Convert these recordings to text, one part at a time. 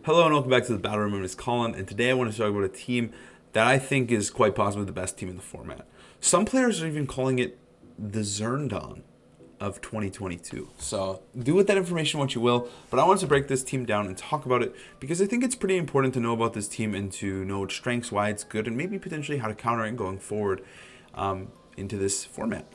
Hello and welcome back to the Battle Room. My name is Colin, and today I want to talk about a team that I think is quite possibly the best team in the format. Some players are even calling it the Zerndon of 2022. So do with that information what you will, but I want to break this team down and talk about it because I think it's pretty important to know about this team and to know its strengths, why it's good, and maybe potentially how to counter it going forward into this format.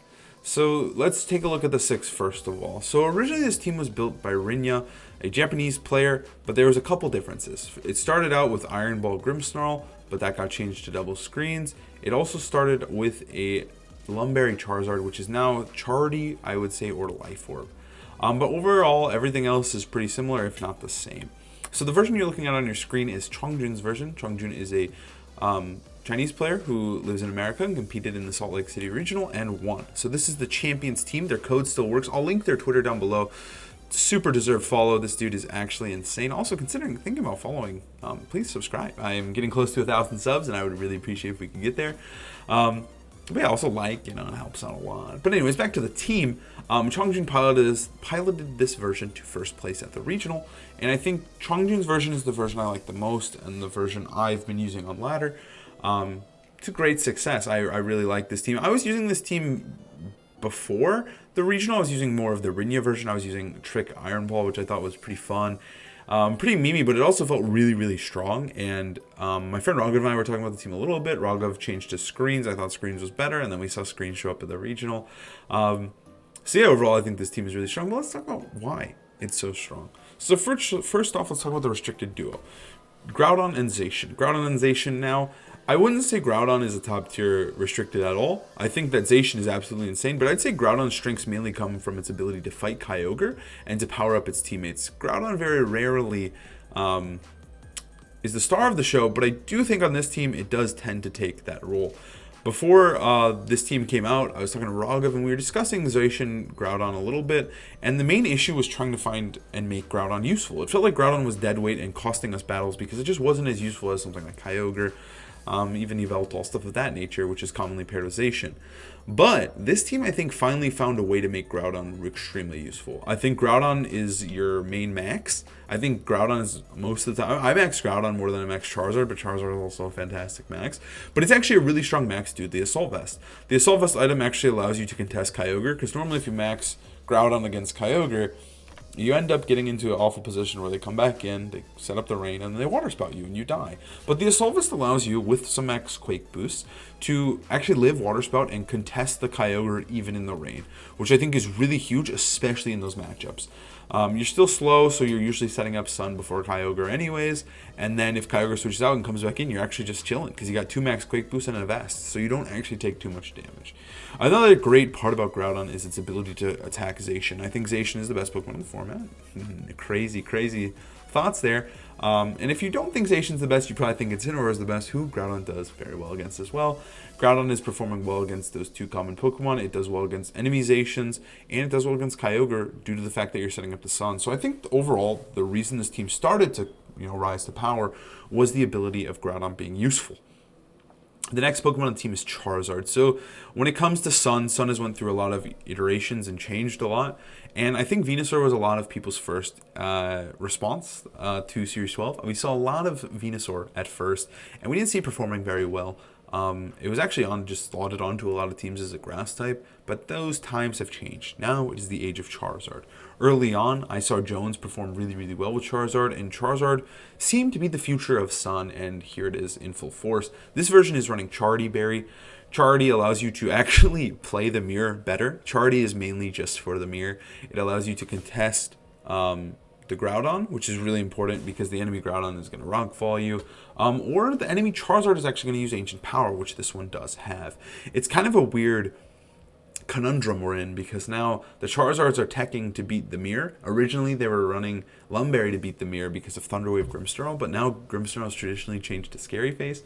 So let's take a look at the six first of all. So originally this team was built by Rinya, a Japanese player, but there was a couple differences. It started out with Iron Ball Grimmsnarl, but that got changed to double screens. It also started with a Lumberry Charizard, which is now Charity, I would say, or Life Orb. But overall, everything else is pretty similar, if not the same. So the version you're looking at on your screen is Chongjun's version. Chongjun is a Chinese player who lives in America and competed in the Salt Lake City Regional and won. So this is the champions team. Their code still works. I'll link their Twitter down below. Super deserved follow. This dude is actually insane. Also, thinking about following, please subscribe. I am getting close to 1,000 subs, and I would really appreciate if we could get there. But yeah, also it helps out a lot. But anyways, back to the team. Chongjun piloted this version to first place at the regional, and I think Chongjun's version is the version I like the most, and the version I've been using on ladder. To great success. I really like this team. I was using this team before the regional. I was using more of the Rinya version. I was using Trick Iron Ball, which I thought was pretty fun. Pretty memey, but it also felt really, really strong. And my friend Raghav and I were talking about the team a little bit. Raghav changed to screens. I thought screens was better, and then we saw screens show up at the regional. So yeah, overall, I think this team is really strong. But let's talk about why it's so strong. So first off, let's talk about the restricted duo. Groudon and Zacian. Groudon and Zacian now, I wouldn't say Groudon is a top tier restricted at all. I think that Zacian is absolutely insane, but I'd say Groudon's strengths mainly come from its ability to fight Kyogre and to power up its teammates. Groudon very rarely is the star of the show, but I do think on this team it does tend to take that role. Before this team came out, I was talking to Raghav and we were discussing Zacian Groudon a little bit, and the main issue was trying to find and make Groudon useful. It felt like Groudon was dead weight and costing us battles because it just wasn't as useful as something like Kyogre, even Yveltal, stuff of that nature, which is commonly paired with Zacian. But this team, I think, finally found a way to make Groudon extremely useful. I think Groudon is your main max. I think Groudon is most of the time. I max Groudon more than I max Charizard, but Charizard is also a fantastic max. But it's actually a really strong max, dude, the Assault Vest. The Assault Vest item actually allows you to contest Kyogre, because normally if you max Groudon against Kyogre, you end up getting into an awful position where they come back in, they set up the rain, and then they water spout you, and you die. But the Assault Vest allows you, with some max Quake boosts, to actually live water spout and contest the Kyogre even in the rain, which I think is really huge, especially in those matchups. You're still slow, so you're usually setting up Sun before Kyogre anyways, and then if Kyogre switches out and comes back in, you're actually just chilling, because you got 2 max Quake boosts and a Vest, so you don't actually take too much damage. Another great part about Groudon is its ability to attack Zacian. I think Zacian is the best Pokemon in the format. Crazy thoughts there. And if you don't think Zacian's the best, you probably think Incineroar is the best, who Groudon does very well against as well. Groudon is performing well against those 2 common Pokemon. It does well against enemy Zacians, and it does well against Kyogre due to the fact that you're setting up the Sun. So I think overall, the reason this team started to rise to power was the ability of Groudon being useful. The next Pokemon on the team is Charizard. So when it comes to Sun has went through a lot of iterations and changed a lot. And I think Venusaur was a lot of people's first response to Series 12. We saw a lot of Venusaur at first, and we didn't see it performing very well. It was actually just slotted onto a lot of teams as a grass type, but those times have changed. Now it is the age of Charizard. Early on, I saw Jones perform really, really well with Charizard, and Charizard seemed to be the future of Sun, and here it is in full force. This version is running Charity Berry. Charity allows you to actually play the mirror better. Charity is mainly just for the mirror. It allows you to contest the Groudon, which is really important because the enemy Groudon is going to rockfall you, or the enemy Charizard is actually going to use Ancient Power, which this one does have. It's kind of a weird conundrum we're in because now the Charizards are teching to beat the mirror. Originally they were running Lumberry to beat the mirror because of Thunderwave Grimmsnarl, but now Grimmsnarl has traditionally changed to Scary Face,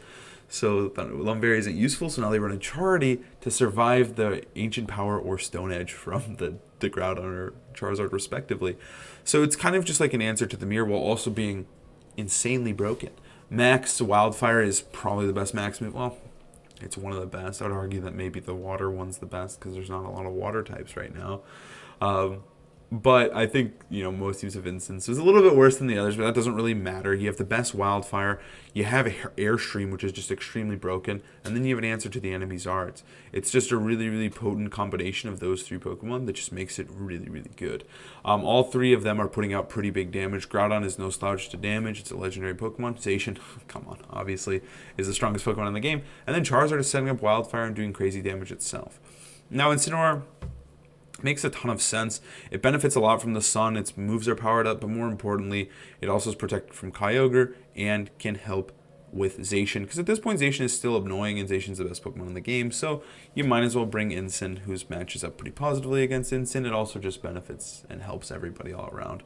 so Lumberry isn't useful, so now they run a Charity to survive the Ancient Power or Stone Edge from the Groudon or Charizard respectively. So it's kind of just like an answer to the mirror while also being insanely broken. Max Wildfire is probably the best max move. Well, it's one of the best. I'd argue that maybe the water one's the best because there's not a lot of water types right now. But I think, most teams have instances a little bit worse than the others, but that doesn't really matter. You have the best wildfire, you have Airstream, which is just extremely broken, and then you have an answer to the enemy's arts. It's just a really, really potent combination of those three Pokemon that just makes it really, really good. All three of them are putting out pretty big damage. Groudon is no slouch to damage. It's a legendary Pokemon. Zacian, come on, obviously, is the strongest Pokemon in the game. And then Charizard is setting up wildfire and doing crazy damage itself. Now, Incineroar makes a ton of sense. It benefits a lot from the sun. Its moves are powered up, but more importantly, it also is protected from Kyogre and can help with Zacian. Because at this point, Zacian is still annoying, and Zacian's the best Pokemon in the game. So you might as well bring Incin, who's matches up pretty positively against Incin. It also just benefits and helps everybody all around.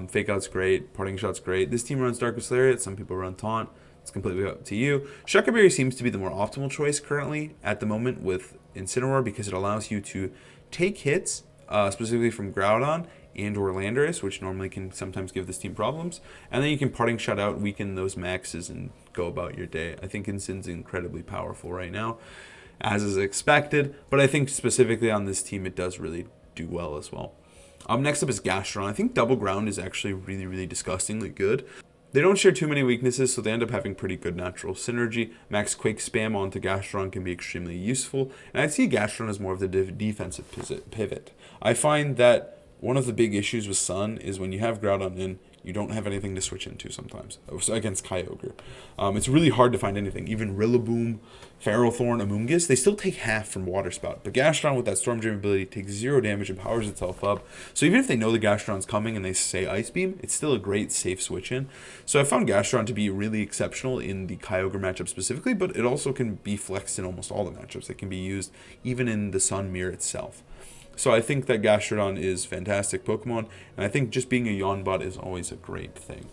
Fake Out's great. Parting Shot's great. This team runs Darkest Lariat. Some people run Taunt. It's completely up to you. Shucker Berry seems to be the more optimal choice currently at the moment with Incineroar because it allows you to take hits, specifically from Groudon and or Landorus, which normally can sometimes give this team problems. And then you can Parting Shot out, weaken those maxes, and go about your day. I think Incin's incredibly powerful right now, as is expected. But I think specifically on this team, it does really do well as well. Next up is Gastron. I think Double Ground is actually really, really disgustingly good. They don't share too many weaknesses, so they end up having pretty good natural synergy. Max Quake spam onto Gastron can be extremely useful, and I'd see Gastron as more of the defensive pivot. I find that one of the big issues with Sun is when you have Groudon in, you don't have anything to switch into sometimes against Kyogre. It's really hard to find anything. Even Rillaboom, Ferrothorn, Amoonguss, they still take half from Water Spout. But Gastron with that Storm Dream ability takes 0 damage and powers itself up. So even if they know the Gastron's coming and they say Ice Beam, it's still a great safe switch in. So I found Gastron to be really exceptional in the Kyogre matchup specifically, but it also can be flexed in almost all the matchups. It can be used even in the Sun Mirror itself. So I think that Gastrodon is fantastic Pokemon, and I think just being a Yawn bot is always a great thing.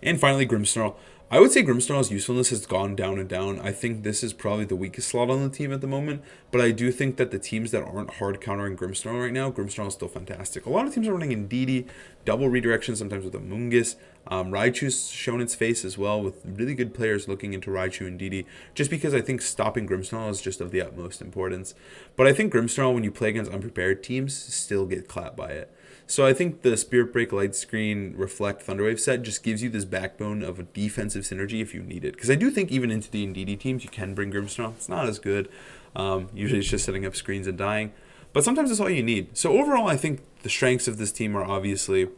And finally, Grimmsnarl. I would say Grimmsnarl's usefulness has gone down and down. I think this is probably the weakest slot on the team at the moment, but I do think that the teams that aren't hard countering Grimmsnarl right now, Grimmsnarl is still fantastic. A lot of teams are running Indeedee, double redirection, sometimes with Amoonguss. Raichu's shown its face as well, with really good players looking into Raichu and Indeedee, just because I think stopping Grimmsnarl is just of the utmost importance. But I think Grimmsnarl, when you play against unprepared teams, still get clapped by it. So I think the Spirit Break, Light Screen, Reflect, Thunderwave set just gives you this backbone of a defensive synergy if you need it. Because I do think even into the Indeedee teams, you can bring Grimmsnarl. It's not as good. Usually it's just setting up screens and dying. But sometimes that's all you need. So overall, I think the strengths of this team are obviously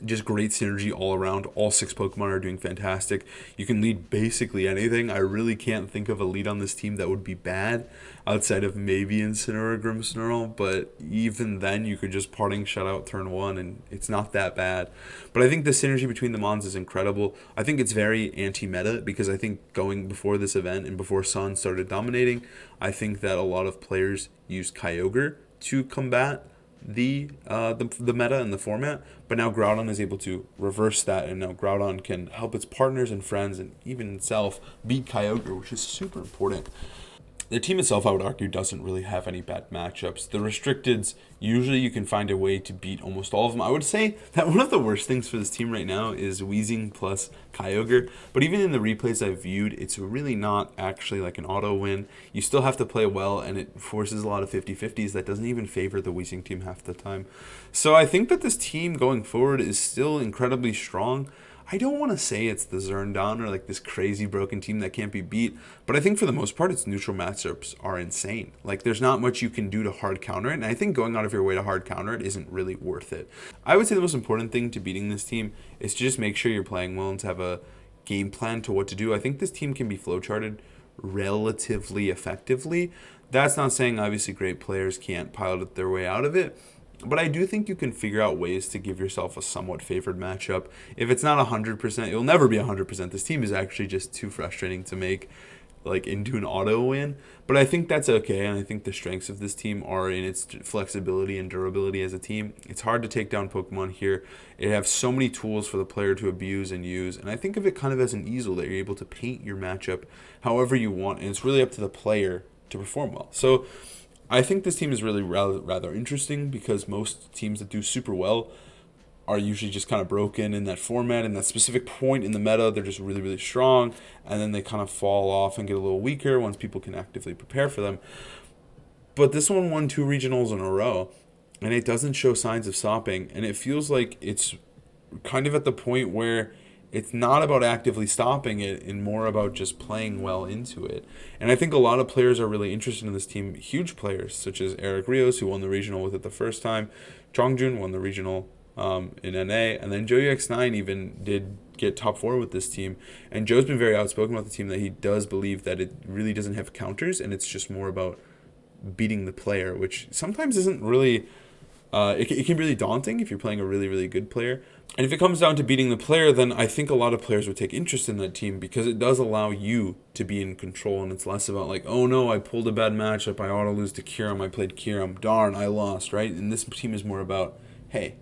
just great synergy all around. All 6 Pokemon are doing fantastic. You can lead basically anything. I really can't think of a lead on this team that would be bad outside of maybe Incineroar or Grimmsnarl, but even then you could just Parting Shot out turn 1 and it's not that bad. But I think the synergy between the Mons is incredible. I think it's very anti-meta because I think going before this event and before Sun started dominating, I think that a lot of players used Kyogre to combat the meta and the format, but now Groudon is able to reverse that, and now Groudon can help its partners and friends and even itself beat Kyogre, which is super important. The team itself, I would argue, doesn't really have any bad matchups. The restricteds, usually you can find a way to beat almost all of them. I would say that one of the worst things for this team right now is Weezing plus Kyogre. But even in the replays I've viewed, it's really not actually like an auto win. You still have to play well, and it forces a lot of 50-50s that doesn't even favor the Weezing team half the time. So I think that this team going forward is still incredibly strong. I don't want to say it's the Zerndon or like this crazy broken team that can't be beat, but I think for the most part, its neutral matchups are insane. Like, there's not much you can do to hard counter it, and I think going out of your way to hard counter it isn't really worth it. I would say the most important thing to beating this team is to just make sure you're playing well and to have a game plan to what to do. I think this team can be flowcharted relatively effectively. That's not saying obviously great players can't pilot their way out of it, but I do think you can figure out ways to give yourself a somewhat favored matchup. If it's not 100%, it'll never be 100%. This team is actually just too frustrating to make like into an auto win. But I think that's okay, and I think the strengths of this team are in its flexibility and durability as a team. It's hard to take down Pokemon here. It has so many tools for the player to abuse and use, and I think of it kind of as an easel that you're able to paint your matchup however you want, and it's really up to the player to perform well. So I think this team is really rather interesting because most teams that do super well are usually just kind of broken in that format, in that specific point in the meta. They're just really, really strong, and then they kind of fall off and get a little weaker once people can actively prepare for them. But this one won 2 regionals in a row, and it doesn't show signs of stopping. And it feels like it's kind of at the point where it's not about actively stopping it and more about just playing well into it. And I think a lot of players are really interested in this team. Huge players such as Eric Rios, who won the regional with it the first time. Chongjun won the regional in NA. And then JoeX9 even did get top 4 with this team. And Joe's been very outspoken about the team that he does believe that it really doesn't have counters and it's just more about beating the player, which sometimes isn't really... it can be really daunting if you're playing a really, really good player. And if it comes down to beating the player, then I think a lot of players would take interest in that team because it does allow you to be in control. And it's less about like, oh no, I pulled a bad matchup. I ought to lose to Kiram. I played Kiram. Darn, I lost, right? And this team is more about, hey,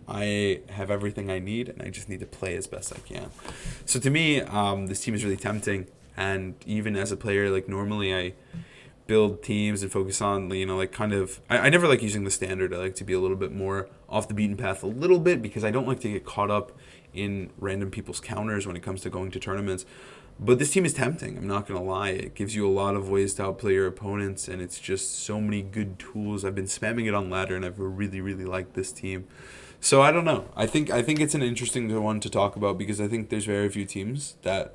I have everything I need and I just need to play as best I can. So to me, this team is really tempting. And even as a player, like normally I build teams and focus on, like kind of, I never like using the standard. I like to be a little bit more off the beaten path a little bit because I don't like to get caught up in random people's counters when it comes to going to tournaments. But this team is tempting, I'm not going to lie. It gives you a lot of ways to outplay your opponents, and it's just so many good tools. I've been spamming it on ladder, and I've really, really liked this team. So I don't know. I think it's an interesting one to talk about because I think there's very few teams that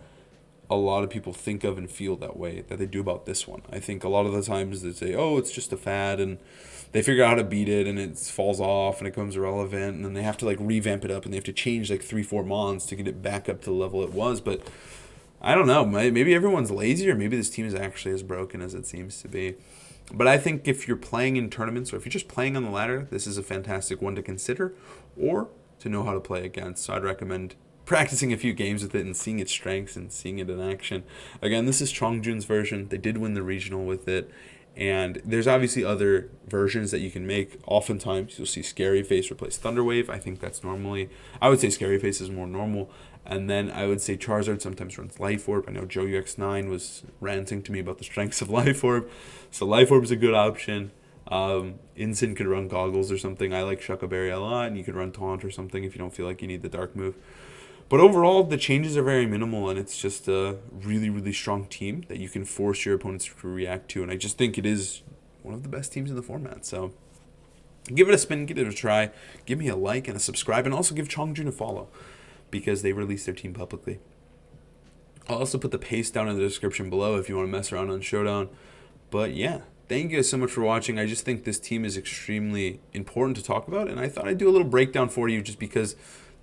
a lot of people think of and feel that way that they do about this one. I think a lot of the times they say, oh, it's just a fad, and they figure out how to beat it, and it falls off, and it becomes irrelevant, and then they have to like revamp it up, and they have to change like 3-4 mons to get it back up to the level it was. But I don't know. Maybe everyone's lazy, or maybe this team is actually as broken as it seems to be. But I think if you're playing in tournaments, or if you're just playing on the ladder, this is a fantastic one to consider, or to know how to play against. So I'd recommend practicing a few games with it and seeing its strengths and seeing it in action. Again, this is Chongjun's version. They did win the regional with it. And there's obviously other versions that you can make. Oftentimes, you'll see Scary Face replace Thunderwave. I think that's normally... I would say Scary Face is more normal. And then I would say Charizard sometimes runs Life Orb. I know JoeX9 was ranting to me about the strengths of Life Orb. So Life Orb is a good option. Incin could run Goggles or something. I like Shuckleberry a lot. And you could run Taunt or something if you don't feel like you need the Dark move. But overall, the changes are very minimal, and it's just a really, really strong team that you can force your opponents to react to. And I just think it is one of the best teams in the format. So give it a spin, give it a try. Give me a like and a subscribe, and also give Chongjun a follow because they released their team publicly. I'll also put the paste down in the description below if you want to mess around on Showdown. But yeah, thank you guys so much for watching. I just think this team is extremely important to talk about, and I thought I'd do a little breakdown for you just because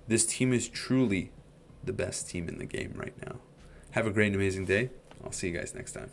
this team is truly the best team in the game right now. Have a great and amazing day. I'll see you guys next time.